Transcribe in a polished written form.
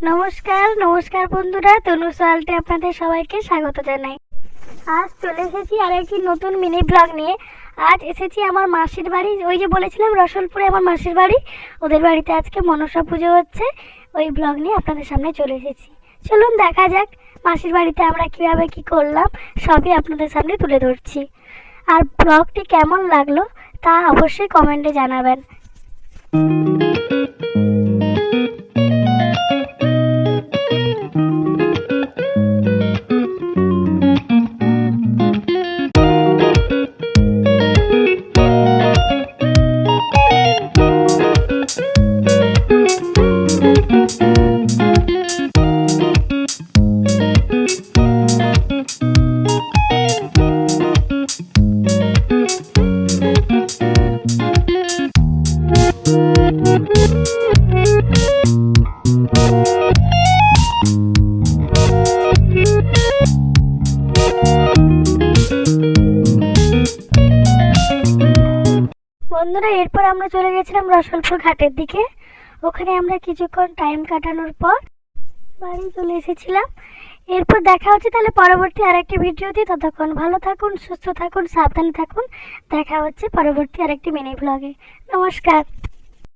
নমস্কার নমস্কার বন্ধুরা, তনুস ওয়ার্ল্ডে আপনাদের সবাইকে স্বাগত জানাই। আজ চলে এসেছি আর একটি নতুন মিনি ব্লগ নিয়ে। আজ এসেছি আমার মাসির বাড়ি। ওই যে বলেছিলাম রসুলপুরে আমার মাসির বাড়ি, ওদের বাড়িতে আজকে মনসা পুজো হচ্ছে। ওই ব্লগ নিয়ে আপনাদের সামনে চলে এসেছি। চলুন দেখা যাক মাসির বাড়িতে আমরা কীভাবে কী করলাম, সবই আপনাদের সামনে তুলে ধরছি। আর ব্লগটি কেমন লাগলো তা অবশ্যই কমেন্টে জানাবেন। বন্ধুরা, এরপর আমরা চলে গেছিলাম রসুলপুর ঘাটের দিকে। ওখানে আমরা কিছুক্ষণ টাইম কাটানোর পর বাড়ি চলে এসেছিলাম। এরপর দেখা হচ্ছে তাহলে পরবর্তী আরেকটি ভিডিওতে। ততক্ষণ ভালো থাকুন, সুস্থ থাকুন, সাবধানে থাকুন। দেখা হচ্ছে পরবর্তী আরেকটি মিনি ব্লগে। নমস্কার।